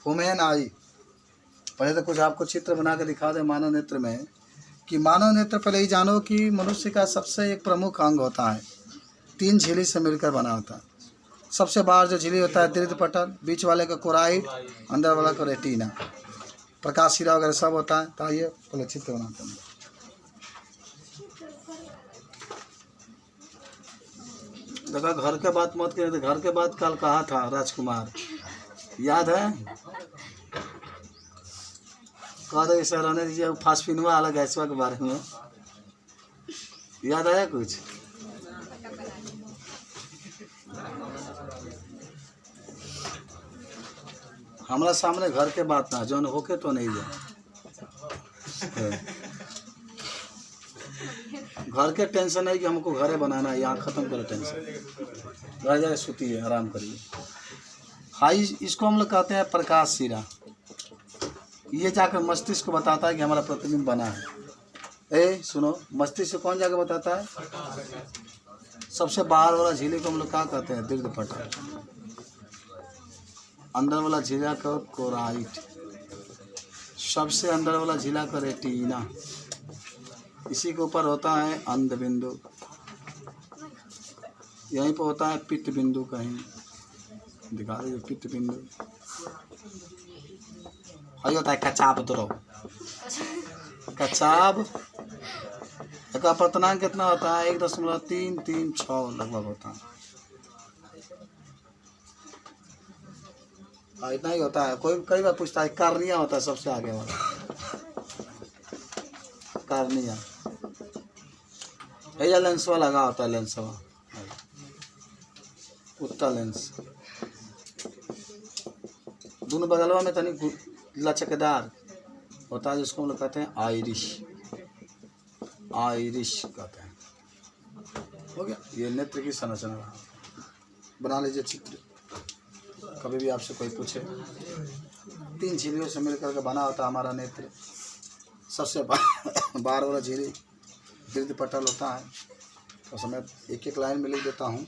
Human आई। पहले तो कुछ आपको चित्र बना के दिखा दे मानव नेत्र में, कि मानव नेत्र पहले ही जानो कि मनुष्य का सबसे एक प्रमुख अंग होता है, 3 झिल्ली से मिलकर बना होता है। सबसे बाहर जो झिल्ली होता है दीर्घ पटल, बीच वाले का कोराइड, अंदर वाला का रेटिना, प्रकाश शिरा वगैरह सब होता है। तो आइए पहले चित्र बनाते हैं। देखा, घर के बात मत करें, तो घर के बात कल कहा था राजकुमार, याद है? कहा था सर रहने दीजिए, फास्फिनवा वाला गैसवा के बारे में याद आया कुछ? हमारा सामने घर के बात ना जौन होके तो नहीं जाए, घर के टेंशन है कि हमको घरे बनाना है, यहाँ ख़त्म करो टेंशन, घर जाए सुतिए आराम करिए। हाई इसको हम लोग कहते हैं प्रकाश शिरा। ये जाकर मस्तिष्क को बताता है कि हमारा प्रतिबिंब बना है। ए सुनो, मस्तिष्क को कौन जाकर बताता है? सबसे बाहर वाला झिल्ली को हम लोग क्या कहते हैं? दीर्घ पटल। अंदर वाला झिल्ला का कोराइड, सबसे अंदर वाला झिल्ला का रेटिना, इसी के ऊपर होता है अंध बिंदु, यहीं पर होता है पित्त बिंदु, कहीं दिखा दीजिए पित्त बिंदु, यही होता है कचाब द्रव। कचाब का अपर्तनांक कितना होता है? 1.336 लगभग होता है। इतना ही होता है। कोई कई बार पूछता है कार्निया होता है सबसे आगे वाला, कार्निया। ये लेंसवा लगा होता है, लेंसवा उत्ता लेंस, दोनों बगलवा में तनी लचकदार होता है, जिसको हम लोग कहते हैं आइरिश, आइरिश कहते हैं। हो गया, ये नेत्र की संरचना। बना लीजिए चित्र, कभी भी आपसे कोई पूछे। 3 झिल्लियों से मिलकर के बना होता है हमारा नेत्र। सबसे बाहर वाला झिल्ली दीर्घ पटल होता है। तो मैं एक एक लाइन में लिख देता हूँ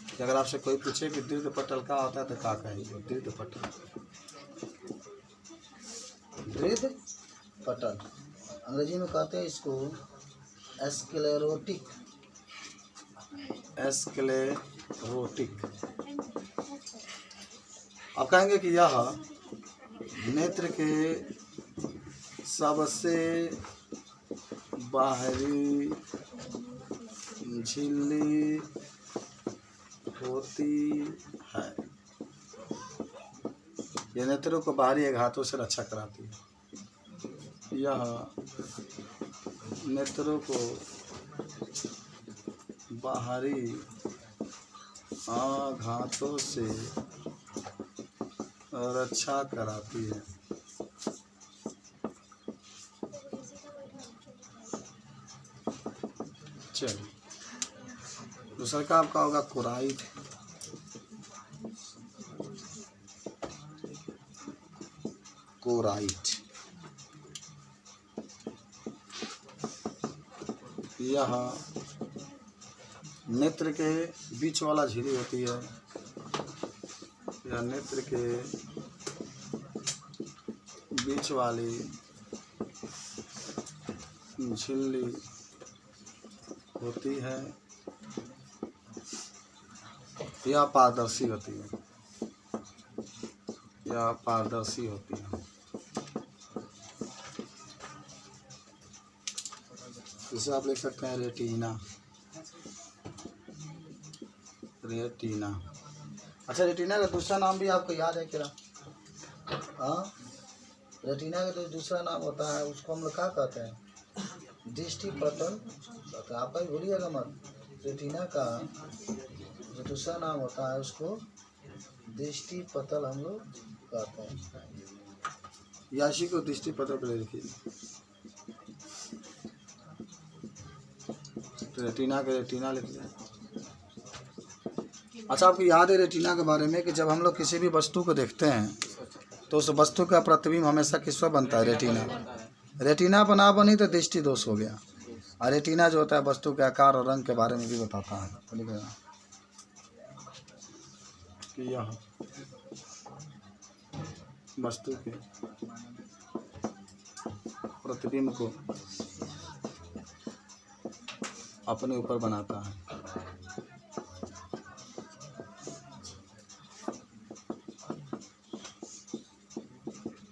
कि अगर आपसे कोई पूछे कि दीर्घ पटल क्या होता है तो क्या कहेंगे? दीर्घ पटल, दीर्घ पटल अंग्रेजी में कहते हैं इसको एस्क्लेरोटिक, एस्क्लेरोटिक। आप कहेंगे कि यह नेत्र के सबसे बाहरी झिल्ली होती है। यह नेत्रों को बाहरी आघातों से रक्षा कराती है। यह नेत्रों को बाहरी आघातों से रक्षा कराती है। चलिए, दूसरा का आपका होगा कोराइड। कोराइड यह नेत्र के बीच वाला झिल्ली होती है। यह नेत्र के बीच वाली झिल्ली होती है। यह पारदर्शी होती है। यह पारदर्शी होती है। इसे आप लिख सकते हैं रेटिना। रेटिना। अच्छा, रेटिना का दूसरा नाम भी आपको याद है क्या? हाँ, रेटिना का तो दूसरा नाम होता है, उसको हम लोग क्या कहते हैं? दृष्टि पटल कहते हैं। आपका ही भूलिएगा मत। रेटिना का जो दूसरा नाम होता है उसको दृष्टि पटल हम लोग कहते हैं। याशी को दृष्टि पटल पर लिखिए। तो रेटिना के रेटिना लिख दें। अच्छा, आपको याद है रेटिना के बारे में कि जब हम लोग किसी भी वस्तु को देखते हैं तो उस वस्तु का प्रतिबिंब हमेशा किस पर बनता है? रेटिना। रेटिना पर ना बनी तो दृष्टि दोष हो गया। और रेटिना जो होता है वस्तु के आकार और रंग के बारे में भी बताता है। तो लिख देना कि यह वस्तु के प्रतिबिंब को अपने ऊपर बनाता है।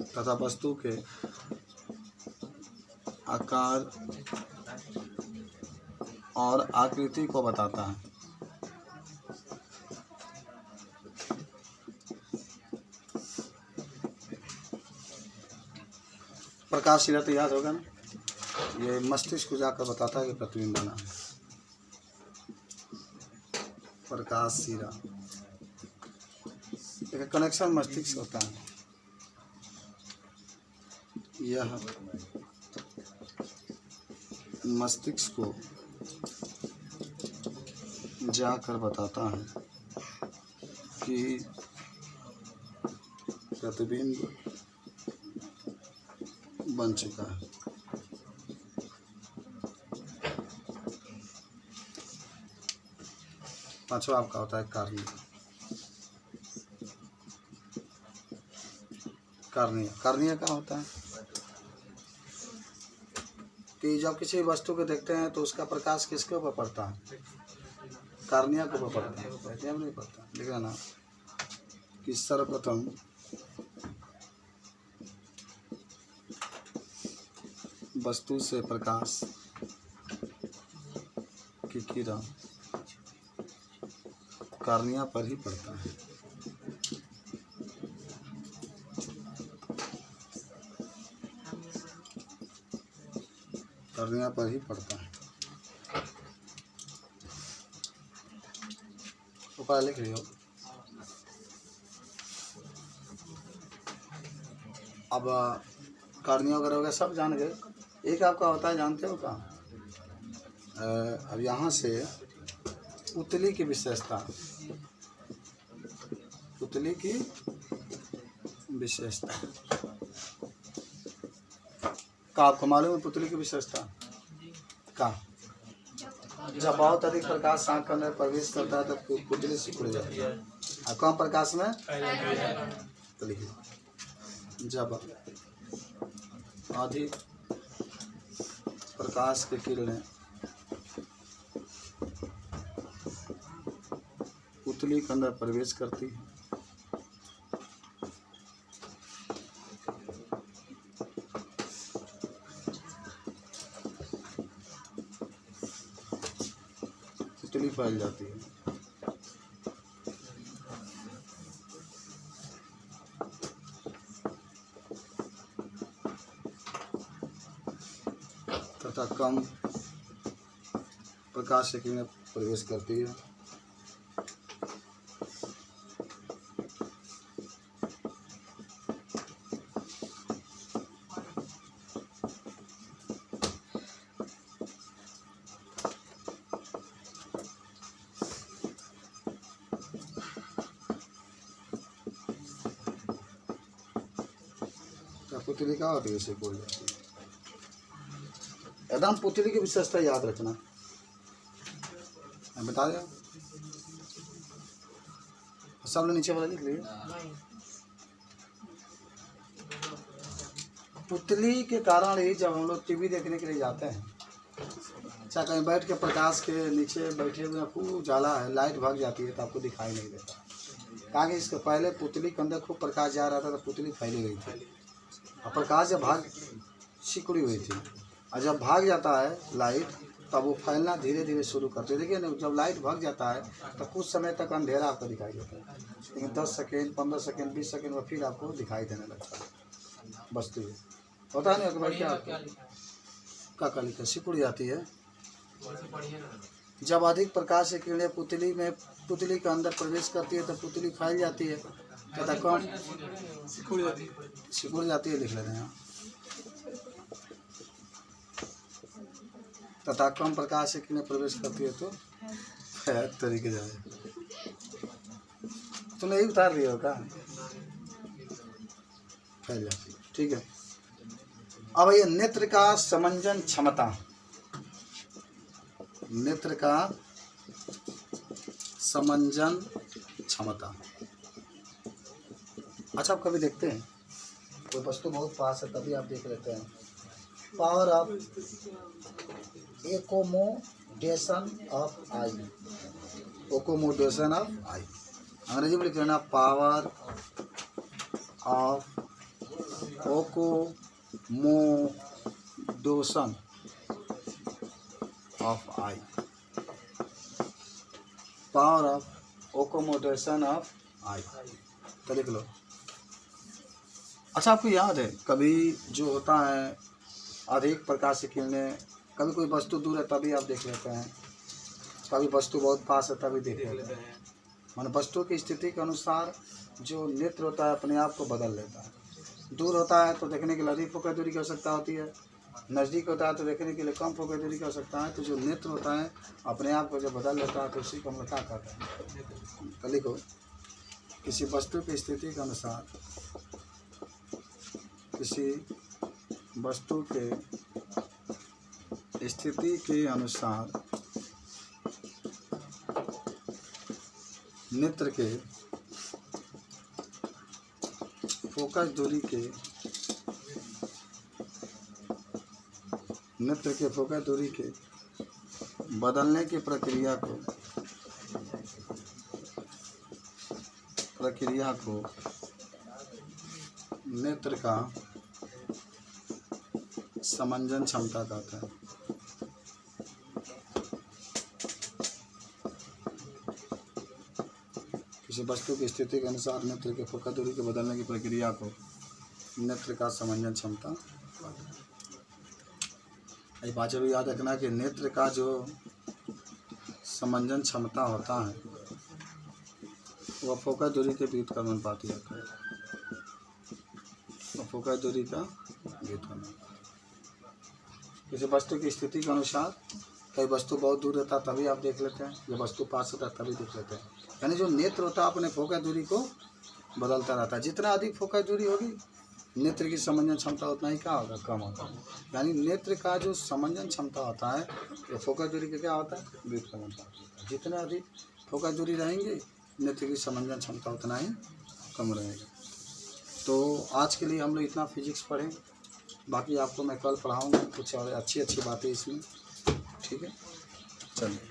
तथा वस्तु के आकार और आकृति को बताता है। प्रकाश शिरा तो याद होगा ना, ये मस्तिष्क को जाकर बताता है कि प्रतिबिंब बना है। प्रकाश शिरा एक कनेक्शन मस्तिष्क होता है। यह मस्तिष्क को जाकर बताता है कि प्रतिबिंब बन चुका है। पांचवा आपका होता है कार्य। कार्य क्या होता है कि जब किसी वस्तु को देखते हैं तो उसका प्रकाश किसके ऊपर पड़ता है? कार्निया के ऊपर पड़ता है, कहते हैं नहीं पड़ता। देखा ना कि सर्वप्रथम वस्तु से प्रकाश की किरण कार्निया पर ही पड़ता है। कार्निया पर ही पड़ता है। ऊपर लिख लियो। अब कार्निया वगैरह वगैरह सब जान गए। एक आपका होता है, जानते हो कहाँ? अब यहाँ से पुतली की विशेषता, पुतली की विशेषता का आपको मालूम है? पुतली की विशेषता का जब बहुत अधिक प्रकाश आँख के अंदर प्रवेश करता है तो पुतली सिकुड़ जाती है। और कम प्रकाश में पुतली, जब अधिक प्रकाश की किरणें पुतली के अंदर प्रवेश करती है पुतली फैल जाती है। तथा कम प्रकाश की किरणें प्रवेश करती है। पुतली क्या होती है? सिकुड़ जाती है। एकदम पुतली की विशेषता याद रखना, मैं बता दिया। सब लोग नीचे वाला लिख लिए। पुतली के कारण ही जब हम लोग टीवी देखने के लिए जाते हैं, अच्छा कहीं बैठ के प्रकाश के नीचे बैठे हुए खूब उजाला है, लाइट भाग जाती है तो आपको दिखाई नहीं देता। कहा कि इसके पहले पुतली के अंदर खूब प्रकाश जा रहा था तो पुतली फैली गई थी और प्रकाश जब भाग सिकुड़ी हुई थी, और जब भाग जाता है लाइट तब वो फैलना धीरे धीरे शुरू करते हैं। देखिए ना, जब लाइट भाग जाता है तो कुछ समय तक अंधेरा आपको दिखाई देता है, लेकिन 10 सेकेंड 15 सेकेंड 20 सेकेंड में फिर आपको दिखाई देने लगता है वस्तु। होता है ना कि भाई क्या का लिखा सिकुड़ जाती है। जब अधिक प्रकाश की किरणें पुतली के अंदर प्रवेश करती है तो पुतली फैल जाती है तथा कम सिकुड़ जाती है, लिख लेते हैं। तथा कम प्रकाश की किरणें प्रवेश करती है तो तरीके जाए। तुमने यही उतार दिया होगा, फैल जाती है। ठीक है। अब ये नेत्र का समंजन क्षमता, नेत्र का समंजन क्षमता। अच्छा, आप कभी देखते हैं कोई वस्तु बहुत पास है तभी आप देख लेते हैं। Power of accommodation of eye, accommodation of eye, अंग्रेजी में लिख लेना power of accommodation of eye, power of accommodation of eye, तो लिख लो। अच्छा, आपको याद है कभी जो होता है अधिक प्रकाश की किरणें, कभी कोई वस्तु दूर है तभी आप देख लेते हैं, कभी वस्तु बहुत पास है तभी देख लेते हैं। मान वस्तु की स्थिति के अनुसार जो नेत्र होता है अपने आप को बदल लेता है। दूर होता है तो देखने के लिए अधिक फोकस दूरी की आवश्यकता होती है, नज़दीक होता है तो देखने के लिए कम फोकस दूरी की आवश्यकता है। तो जो नेत्र होता है अपने आप को जब बदल लेता है तो उसी को हम क्या कहते हैं। तो लिखो, किसी वस्तु की स्थिति के अनुसार, किसी वस्तु के स्थिति के अनुसार नेत्र के फोकस दूरी के, नेत्र के फोकस दूरी के बदलने की प्रक्रिया को नेत्र का समंजन क्षमता कहते हैं। किसी वस्तु की स्थिति के अनुसार नेत्र के फोकस दूरी के बदलने की प्रक्रिया को नेत्र का समंजन क्षमता। ये बात जरूर याद रखना कि नेत्र का जो समंजन क्षमता होता है वह फोकस दूरी के व्युत्क्रमानुपाती होता है, वह फोकस दूरी का व्युत्क्रमानुपाती। किसी वस्तु की स्थिति के अनुसार कई वस्तु बहुत दूर रहता है तभी आप देख लेते हैं, जब वस्तु पास होता है तभी देख लेते हैं। यानी जो नेत्र होता है अपने फोकस दूरी को बदलता रहता है। जितना अधिक फोकस दूरी होगी नेत्र की समंजन क्षमता उतना ही क्या होगा, कम होता है। यानी नेत्र का जो समंजन क्षमता होता है वो फोकस दूरी का क्या होता है, व्युत्क्रमानुपाती। जितना अधिक फोकस दूरी रहेंगे नेत्र की समंजन क्षमता उतना ही कम रहेगा। तो आज के लिए हम लोग इतना फिजिक्स पढ़ें, बाकी आपको मैं कल पढ़ाऊँगा कुछ और अच्छी बातें इसमें। ठीक है, चलिए।